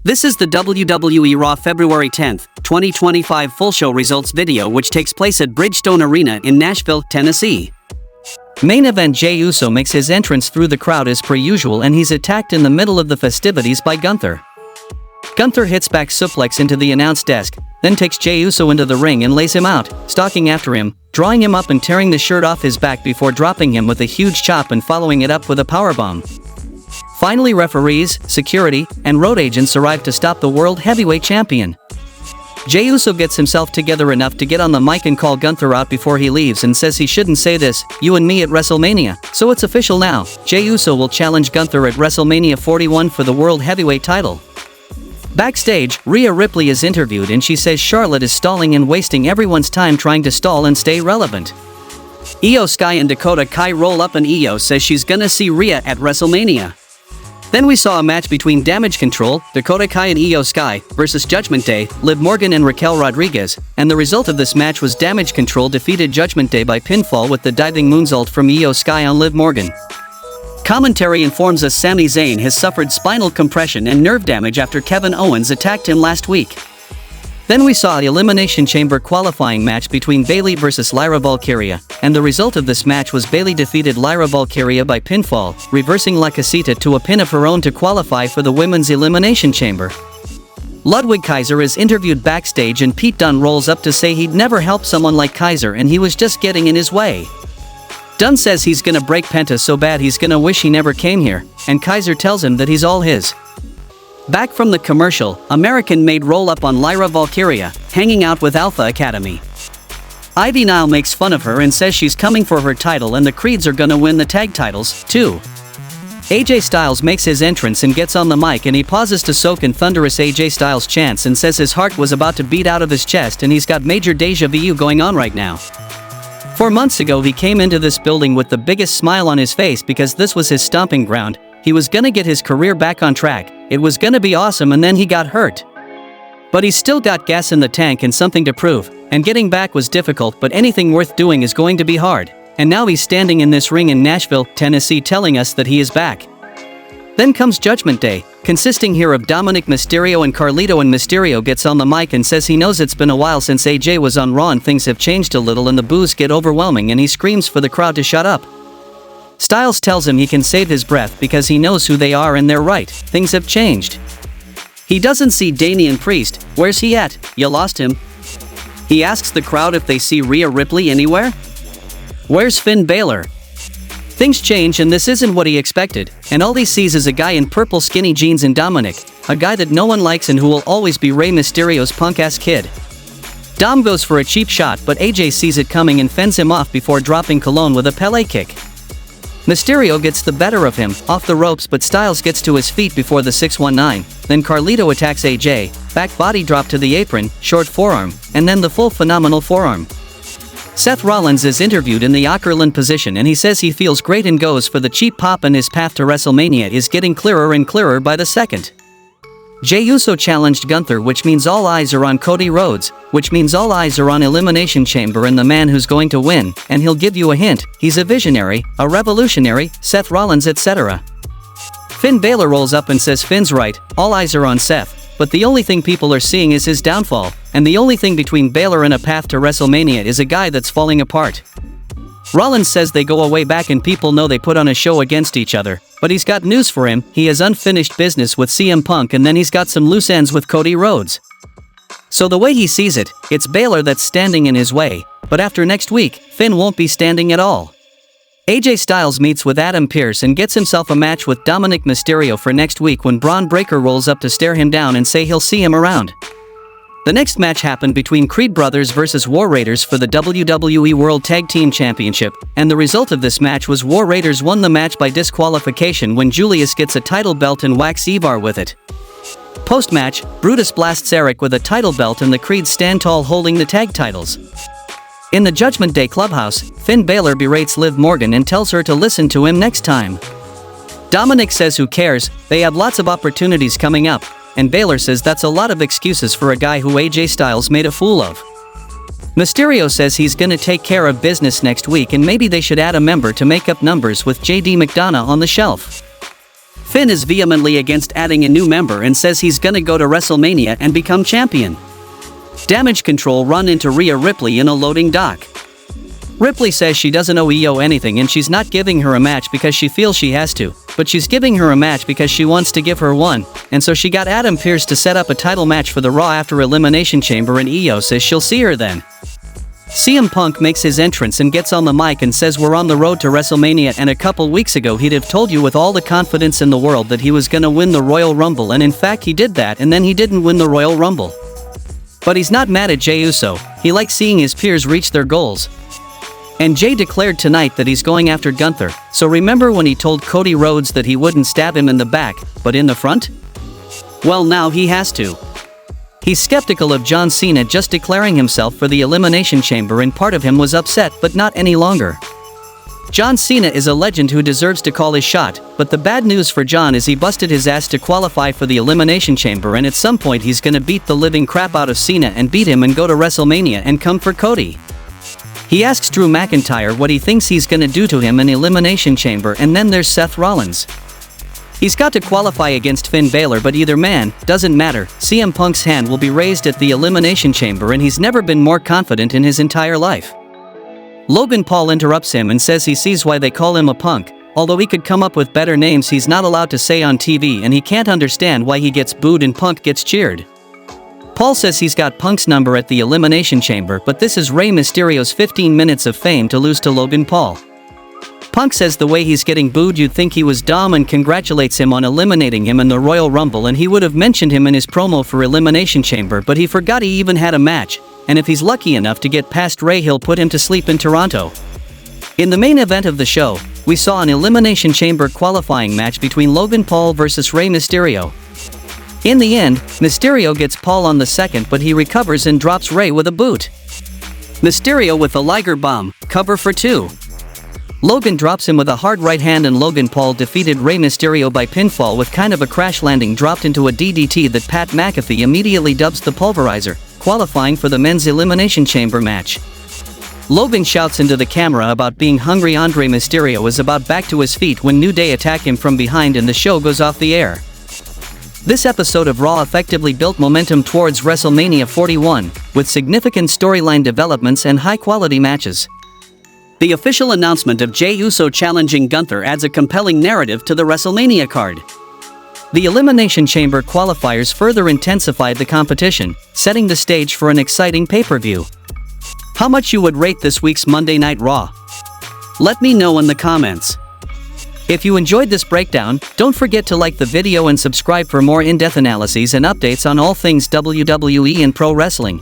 This is the WWE Raw February 10, 2025 full show results video which takes place at Bridgestone Arena in Nashville, Tennessee. Main event: Jey Uso makes his entrance through the crowd as per usual and he's attacked in the middle of the festivities by Gunther. Gunther hits back suplex into the announce desk, then takes Jey Uso into the ring and lays him out, stalking after him, drawing him up and tearing the shirt off his back before dropping him with a huge chop and following it up with a powerbomb. Finally, referees, security, and road agents arrive to stop the World Heavyweight Champion. Jey Uso gets himself together enough to get on the mic and call Gunther out before he leaves and says he shouldn't say this, "You and me at WrestleMania." So it's official now, Jey Uso will challenge Gunther at WrestleMania 41 for the World Heavyweight title. Backstage, Rhea Ripley is interviewed and she says Charlotte is stalling and wasting everyone's time trying to stall and stay relevant. Io Sky and Dakota Kai roll up and Io says she's gonna see Rhea at WrestleMania. Then we saw a match between Damage Control, Dakota Kai and Io Sky, versus Judgment Day, Liv Morgan and Raquel Rodriguez, and the result of this match was Damage Control defeated Judgment Day by pinfall with the diving moonsault from Io Sky on Liv Morgan. Commentary informs us Sami Zayn has suffered spinal compression and nerve damage after Kevin Owens attacked him last week. Then we saw the Elimination Chamber qualifying match between Bayley versus Lyra Valkyria, and the result of this match was Bayley defeated Lyra Valkyria by pinfall, reversing La Casita to a pin of her own to qualify for the Women's Elimination Chamber. Ludwig Kaiser is interviewed backstage and Pete Dunne rolls up to say he'd never help someone like Kaiser and he was just getting in his way. Dunne says he's gonna break Penta so bad he's gonna wish he never came here, and Kaiser tells him that he's all his. Back from the commercial, American Made roll up on Lyra Valkyria, hanging out with Alpha Academy. Ivy Nile makes fun of her and says she's coming for her title and the Creeds are gonna win the tag titles, too. AJ Styles makes his entrance and gets on the mic and he pauses to soak in thunderous AJ Styles chants and says his heart was about to beat out of his chest and he's got major deja vu going on right now. 4 months ago he came into this building with the biggest smile on his face because this was his stomping ground. He was gonna get his career back on track, it was gonna be awesome, and then he got hurt. But he's still got gas in the tank and something to prove, and getting back was difficult, but anything worth doing is going to be hard. And now he's standing in this ring in Nashville, Tennessee, telling us that he is back. Then comes Judgment Day, consisting here of Dominic Mysterio and Carlito, and Mysterio gets on the mic and says he knows it's been a while since AJ was on Raw and things have changed a little and the boos get overwhelming and he screams for the crowd to shut up. Styles tells him he can save his breath because he knows who they are and they're right, things have changed. He doesn't see Damian Priest, where's he at, you lost him? He asks the crowd if they see Rhea Ripley anywhere? Where's Finn Balor? Things change and this isn't what he expected, and all he sees is a guy in purple skinny jeans and Dominic, a guy that no one likes and who will always be Rey Mysterio's punk-ass kid. Dom goes for a cheap shot but AJ sees it coming and fends him off before dropping Cologne with a Pele kick. Mysterio gets the better of him, off the ropes, but Styles gets to his feet before the 619, then Carlito attacks AJ, back body drop to the apron, short forearm, and then the full phenomenal forearm. Seth Rollins is interviewed in the Ackerland position and he says he feels great and goes for the cheap pop and his path to WrestleMania is getting clearer and clearer by the second. Jey Uso challenged Gunther, which means all eyes are on Cody Rhodes, which means all eyes are on Elimination Chamber and the man who's going to win, and he'll give you a hint, he's a visionary, a revolutionary, Seth Rollins, etc. Finn Balor rolls up and says Finn's right, all eyes are on Seth, but the only thing people are seeing is his downfall, and the only thing between Balor and a path to WrestleMania is a guy that's falling apart. Rollins says they go way back and people know they put on a show against each other, but he's got news for him, he has unfinished business with CM Punk and then he's got some loose ends with Cody Rhodes. So the way he sees it, it's Balor that's standing in his way, but after next week, Finn won't be standing at all. AJ Styles meets with Adam Pearce and gets himself a match with Dominic Mysterio for next week when Braun Breaker rolls up to stare him down and say he'll see him around. The next match happened between Creed Brothers versus War Raiders for the WWE World Tag Team Championship, and the result of this match was War Raiders won the match by disqualification when Julius gets a title belt and whacks Ivar with it. Post-match, Brutus blasts Eric with a title belt and the Creeds stand tall holding the tag titles. In the Judgment Day clubhouse, Finn Balor berates Liv Morgan and tells her to listen to him next time. Dominic says who cares, they have lots of opportunities coming up. And Balor says that's a lot of excuses for a guy who AJ Styles made a fool of. Mysterio says he's gonna take care of business next week and maybe they should add a member to make up numbers with JD McDonough on the shelf. Finn is vehemently against adding a new member and says he's gonna go to WrestleMania and become champion. Damage Control run into Rhea Ripley in a loading dock. Ripley says she doesn't owe Io anything and she's not giving her a match because she feels she has to, but she's giving her a match because she wants to give her one, and so she got Adam Pearce to set up a title match for the Raw after Elimination Chamber, and Io says she'll see her then. CM Punk makes his entrance and gets on the mic and says we're on the road to WrestleMania, and a couple weeks ago he'd have told you with all the confidence in the world that he was gonna win the Royal Rumble, and in fact he did that, and then he didn't win the Royal Rumble. But he's not mad at Jey Uso, he likes seeing his peers reach their goals. And Jey declared tonight that he's going after Gunther, so remember when he told Cody Rhodes that he wouldn't stab him in the back, but in the front? Well, now he has to. He's skeptical of John Cena just declaring himself for the Elimination Chamber, and part of him was upset, but not any longer. John Cena is a legend who deserves to call his shot, but the bad news for John is he busted his ass to qualify for the Elimination Chamber, and at some point he's gonna beat the living crap out of Cena and beat him and go to WrestleMania and come for Cody. He asks Drew McIntyre what he thinks he's gonna do to him in Elimination Chamber, and then there's Seth Rollins. He's got to qualify against Finn Balor, but either man, doesn't matter, CM Punk's hand will be raised at the Elimination Chamber, and he's never been more confident in his entire life. Logan Paul interrupts him and says he sees why they call him a punk, although he could come up with better names he's not allowed to say on TV, and he can't understand why he gets booed and Punk gets cheered. Paul says he's got Punk's number at the Elimination Chamber, but this is Rey Mysterio's 15 minutes of fame to lose to Logan Paul. Punk says the way he's getting booed you'd think he was dumb, and congratulates him on eliminating him in the Royal Rumble, and he would have mentioned him in his promo for Elimination Chamber, but he forgot he even had a match, and if he's lucky enough to get past Rey he'll put him to sleep in Toronto. In the main event of the show, we saw an Elimination Chamber qualifying match between Logan Paul versus Rey Mysterio. In the end, Mysterio gets Paul on the second, but he recovers and drops Rey with a boot. Mysterio with a Liger Bomb, cover for 2. Logan drops him with a hard right hand, and Logan Paul defeated Rey Mysterio by pinfall with kind of a crash landing dropped into a DDT that Pat McAfee immediately dubs the Pulverizer, qualifying for the men's Elimination Chamber match. Logan shouts into the camera about being hungry. Rey Mysterio is about back to his feet when New Day attack him from behind and the show goes off the air. This episode of Raw effectively built momentum towards WrestleMania 41, with significant storyline developments and high-quality matches. The official announcement of Jey Uso challenging Gunther adds a compelling narrative to the WrestleMania card. The Elimination Chamber qualifiers further intensified the competition, setting the stage for an exciting pay-per-view. How much you would rate this week's Monday Night Raw? Let me know in the comments. If you enjoyed this breakdown, don't forget to like the video and subscribe for more in-depth analyses and updates on all things WWE and pro wrestling.